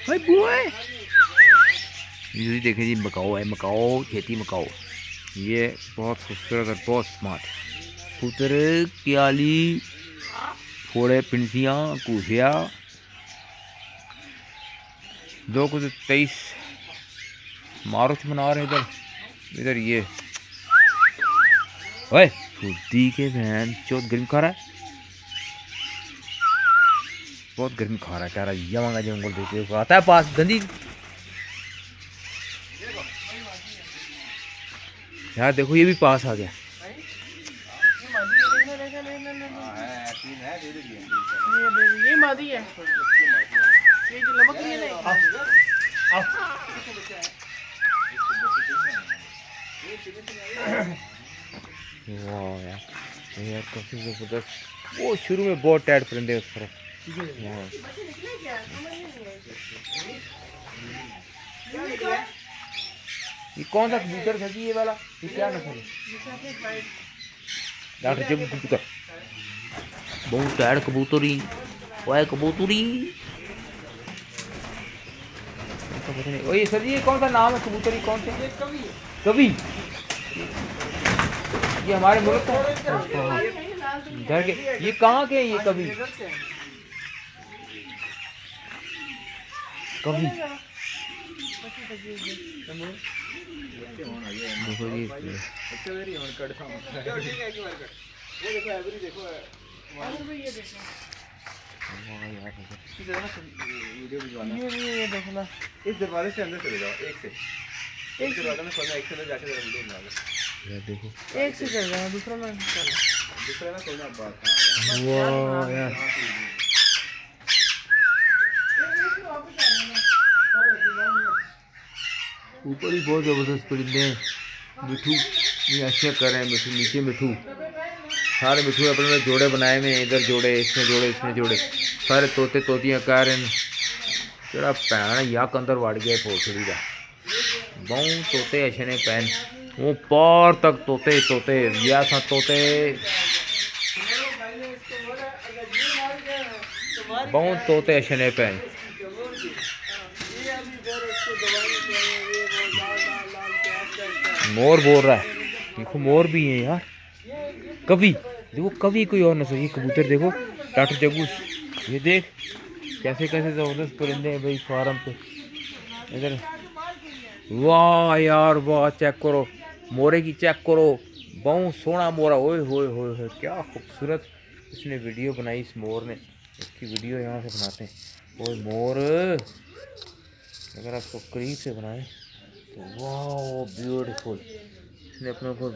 हाय boy, ये देखें जी, Macau है, मकाओ, खेती मकाओ। ये बहुत खूबसूरत और बहुत स्मार्ट कबूतर, क्याली, फोड़े, पिंसियाँ, कूसिया। 2023 मार्च मना रहे इधर। इधर ये ओए फुद्दी के बहन चौथ गर्मी खा रहा है, बहुत गर्मी खा रहा है। कह रहा है यमंगा जंगल देखे आता है पास गंदी। यार देखो ये भी पास आ गया। ये मादी है, ये जो लमक रही है ना। वाह यार काफी जबरदस्त। वो शुरू में बहुत टाइट परिंदे उस तरफ। ये कौन सा कबूतर था जी ये वाला, ये क्या नस्ल है? डॉक्टर जब कबूतर, बहुत टाइट कबूतरी, ओए कबूतरी। ओए सर जी ये कौन सा नाम है कबूतरी, कौन से? कवि। ये हमारे मुल्क का इधर के, ये कहाँ के? ये कवि कवि देखो ये देखना, इस दरवाजे से अंदर चले जाओ, एक दरवाजा में खोलना, एक से अंदर जाके जरा वीडियो बना लो। देखो एक से चल रहा है, दूसरा में दूसरा ना खोलना बात। वाह यार, ऊपर ही बहुत जबरदस्त परिंदे हैं। मिठू ये अच्छे कर रहे हैं, मिठू नीचे, मिठू सारे मिठू अपने में जोड़े बनाए हुए हैं। इधर जोड़े, इसमें जोड़े, इसमें जोड़े, सारे तोते तोतियाँ कह रहे हैं। तेरा भैन या अंदर वड़ गया पोछड़ी का बहु तोते अच्छे ने पैन, वो पार तक तोते तोते या था तोते बहुत तोते अच्छे ने पैन। मोर बोल रहा है, देखो मोर भी है यार। कवि देखो, कवि कोई और नस्ल। ये कबूतर देखो डॉक्टर जग्गू, ये देख कैसे कैसे जबरदस्त परिंदे हैं भाई फार्म पे इधर। वाह यार वाह, चेक करो मोरे की, चेक करो बहुत सोना मोरा। ओए होए होए होए, क्या खूबसूरत इसने वीडियो बनाई इस मोर ने। इसकी वीडियो यहाँ से बनाते हैं। ओए मोर, अगर आपको करीब से बनाए तो वाह ब्यूटीफुल। इसने अपने को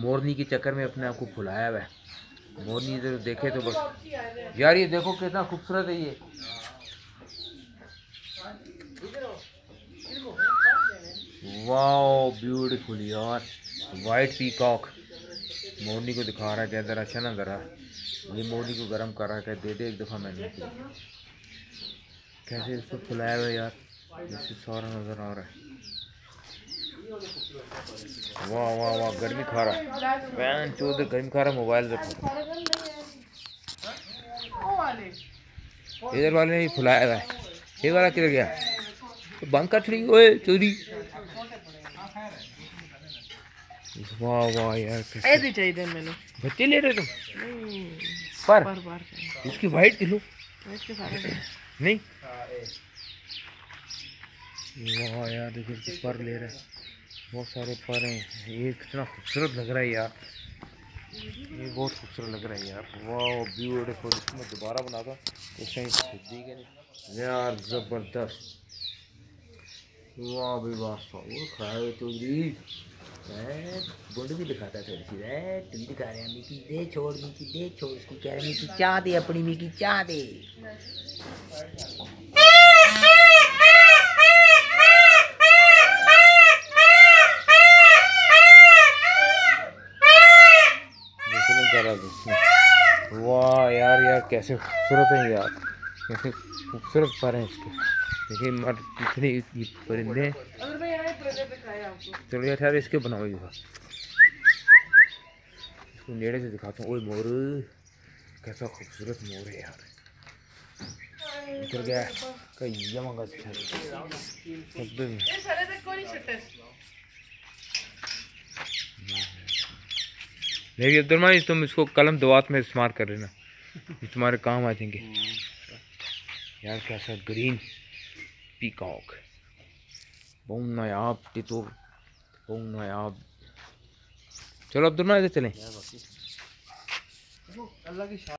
मोरनी के चक्कर में अपने आप को फुलाया हुआ है। मोरनी इधर देखे तो बस यार, ये देखो कितना खूबसूरत है ये। वाओ ब्यूटीफुल यार, वाइट पीकॉक मोरनी को दिखा रहा है कि जरा अच्छा ना जरा, ये मोरनी को गर्म कर रहा है, दे दे एक दफ़ा मैंने। कैसे इसको फुलाया हुआ यार, जैसे सारा नज़र आ रहा है। वाह वाह वाह, गर्मी खा रहा है पैन चौधरी, गर्मी खा रहा है मोबाइल से। इधर वाले ने फुलाया हुआ है, ये वाला किधर गया? तो बंद कर छड़ी ओए चोरी। वाह वाह यार, ऐसे चाहिए मैंने। बच्चे ले रहे तुम? नहीं, पर बार इसकी वाइट किलो नहीं। वाह यार देखो इसके पर ले रहे हैं, बहुत सारे पर हैं। ये कितना खूबसूरत लग रहा है यार, ये बहुत खूबसूरत लग रहा है यार। वाह ब्यूटीफुल। इसको मैं दोबारा बनाता तो कहीं खुदी के नहीं यार, ज़बरदस्त। वाह भाई वाह, वो खड़ा है चौधरी गुंड भी दिखाता है थोड़ी सी रे, तुम दिखा रहे हैं मिकी दे छोड़, मिकी दे छोड़, इसको कह रहे मिकी चाह दे, अपनी मिकी चाह दे। वाह यार यार कैसे खूबसूरत है यार, कैसे खूबसूरत पर हैं इसके। देखिए मर इतने परिंदे। चलो यार ठहर, इसके बनाओ ये, इसको नेड़े से दिखाता हूँ। ओए मोर, कैसा खूबसूरत मोर है यार। कबूतर गया कई जमागा ये सारे तक कोई छट्टे देखिए अब्दुल तुम इसको कलम दवात में इस्तेमाल कर लेना, ये तुम्हारे काम आ जाएंगे यार। कैसा ग्रीन पीकॉक, बहुत नायाब टितुर, बहुत नायाब। चलो अब्दुल इधर चलें। अल्लाह की